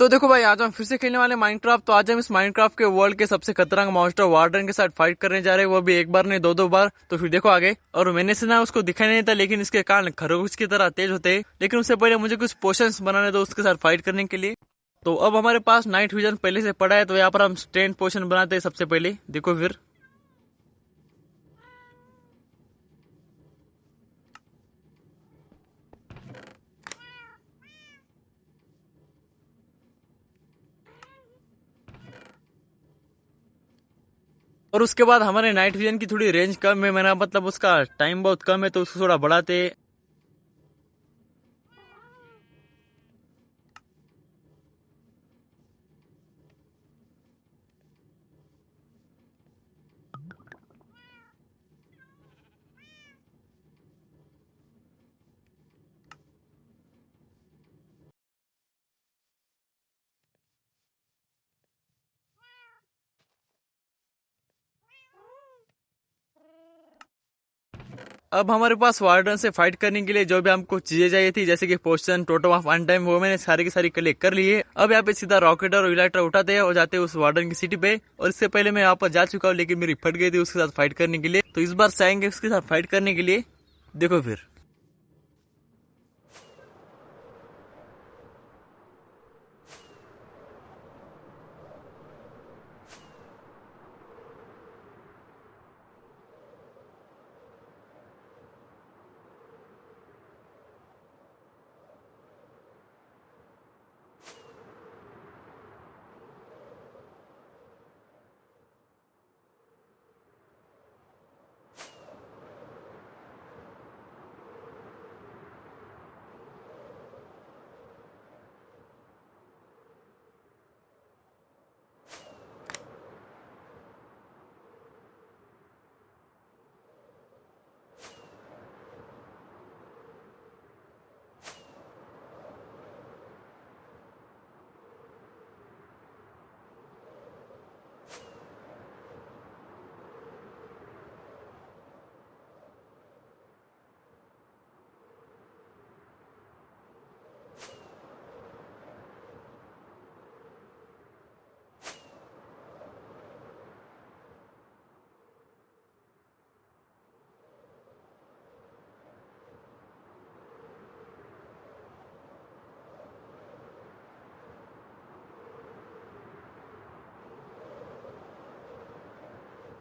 तो देखो भाई, आज हम फिर से खेलने वाले माइनक्राफ्ट। तो आज हम इस माइनक्राफ्ट के वर्ल्ड के सबसे खतरनाक मॉन्स्टर वार्डन के साथ फाइट करने जा रहे हैं, वो भी एक बार नहीं दो दो बार। तो फिर देखो आगे। और मैंने सुना उसको दिखाई नहीं था, लेकिन इसके कान खरगोश की तरह तेज होते हैं। लेकिन उससे पहले मुझे कुछ पोशंस बनाने दो उसके साथ फाइट करने के लिए। तो अब हमारे पास नाइट विजन पहले से पड़ा है, तो यहाँ पर हम स्ट्रेंथ पोशन बनाते हैं सबसे पहले। देखो फिर और उसके बाद हमारे नाइट विजन की थोड़ी रेंज कम है, मेरा मतलब उसका टाइम बहुत कम है, तो उसको थोड़ा बढ़ाते। अब हमारे पास वार्डन से फाइट करने के लिए जो भी हमको चीजें चाहिए थी, जैसे कि पोशन, टोटम ऑफ अन टाइम, वो मैंने सारी की सारी कलेक्ट कर ली है। अब यहाँ पे सीधा रॉकेट और इलाइट्रा उठाते हैं और जाते हैं उस वार्डन की सिटी पे। और इससे पहले मैं यहाँ पर जा चुका हूँ, लेकिन मेरी फट गई थी उसके साथ फाइट करने के लिए। तो इस बार से आएंगे उसके साथ फाइट करने के लिए। देखो फिर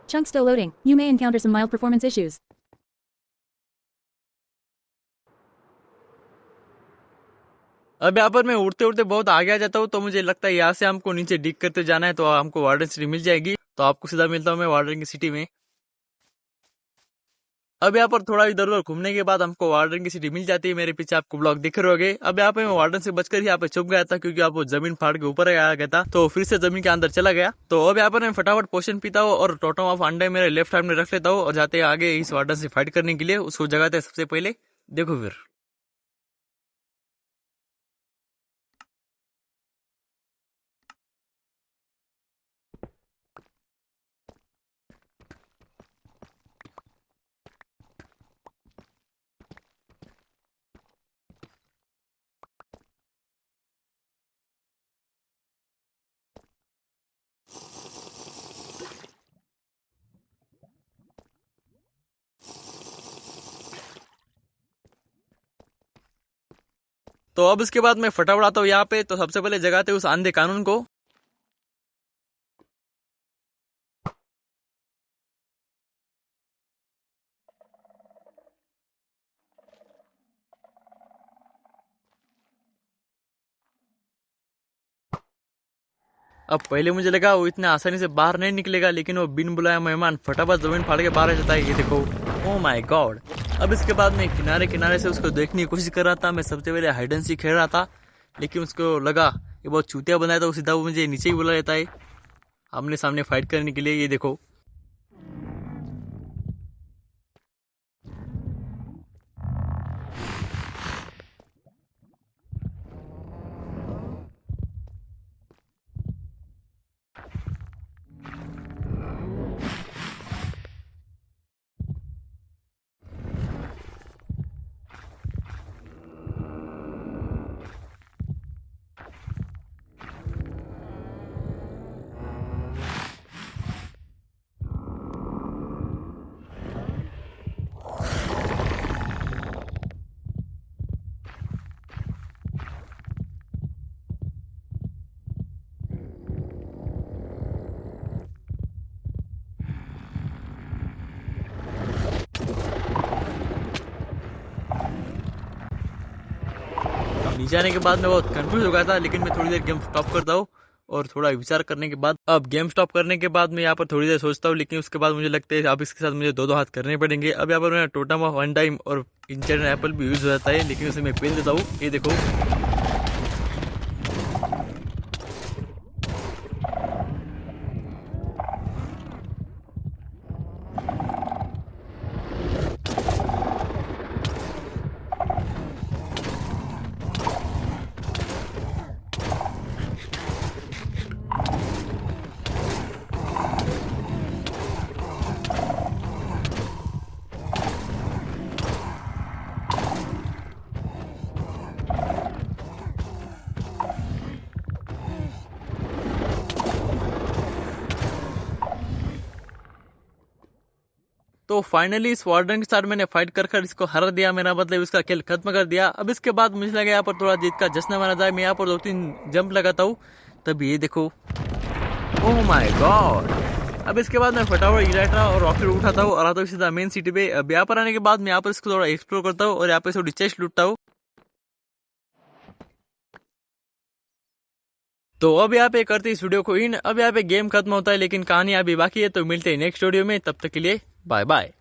Chunk still loading. You may encounter some mild performance issues. अब यहाँ पर मैं उड़ते उड़ते बहुत आगे आ जाता हूँ, तो मुझे लगता है यहाँ से हमको नीचे डिग करते जाना है, तो हमको वार्डन सिटी मिल जाएगी। तो आपको सीधा मिलता हूँ मैं वार्डन की सिटी में। अब यहाँ पर थोड़ा इधर उधर घूमने के बाद हमको वार्डन की सिटी मिल जाती है। मेरे पीछे आपको ब्लॉक दिख रहे होंगे। अब यहाँ पे मैं वार्डन से बचकर यहाँ पे छुप गया था, क्योंकि आप वो जमीन फाड़ के ऊपर आ गया था, तो फिर से जमीन के अंदर चला गया। तो अब यहाँ पर मैं फटाफट पोशन पीता हूँ और टोटम ऑफ अंडे मेरे लेफ्ट हैंड में रख लेता हूँ और जाते आगे इस वार्डन से फाइट करने के लिए उसको जगाते सबसे पहले। देखो फिर तो अब इसके बाद मैं फटाफट आता हूँ यहाँ पे। तो सबसे पहले जगाते उस आंधे कानून को। अब पहले मुझे लगा वो इतने आसानी से बाहर नहीं निकलेगा, लेकिन वो बिन बुलाया मेहमान फटाफट जमीन फाड़ के बाहर आ जाता है। ये देखो, ओ माय गॉड। अब इसके बाद मैं किनारे किनारे से उसको देखने की कोशिश कर रहा था। मैं सबसे पहले हाइड एंड सीक खेल रहा था, लेकिन उसको लगा ये बहुत चूतिया बनाया, तो सीधा वो मुझे नीचे ही बुला लेता है आमने सामने फाइट करने के लिए। ये देखो। नीचे आने के बाद मैं बहुत कंफ्यूज हो गया था, लेकिन मैं थोड़ी देर गेम स्टॉप करता हूँ और थोड़ा विचार करने के बाद, अब गेम स्टॉप करने के बाद मैं यहाँ पर थोड़ी देर सोचता हूँ, लेकिन उसके बाद मुझे लगता है अब इसके साथ मुझे दो हाथ करने पड़ेंगे। अब यहाँ पर मेरा टोटम ऑफ वन टाइम और इंचर एप्पल भी यूज हो जाता है, लेकिन उसे मैं पेल देता हूँ। ये देखो, तो फाइनली इस वार्डन के साथ मैंने फाइट कर इसको हरा दिया, मेरा मतलब इसका खेल खत्म कर दिया। अब इसके बाद मुझे लगा यहाँ पर थोड़ा जीत का जश्न माना जाए, मैं यहाँ पर 2-3 जंप लगाता हूँ। तब ये देखो, ओह माय गॉड। अब इसके बाद मैं फटाफट इलाइट्रा और रॉकेट उठाता हूँ और आता हूँ सीधा मेन सिटी पे। अब यहाँ पर आने के बाद मैं यहाँ पर इसको थोड़ा एक्सप्लोर करता हूँ और यहाँ पे थोड़ी चेस्ट लूटता हूँ। तो अब यहाँ पे करते इस वीडियो को इन। अब यहाँ पे गेम खत्म होता है, लेकिन कहानी अभी बाकी है। तो मिलते हैं नेक्स्ट वीडियो में, तब तक के लिए बाय बाय।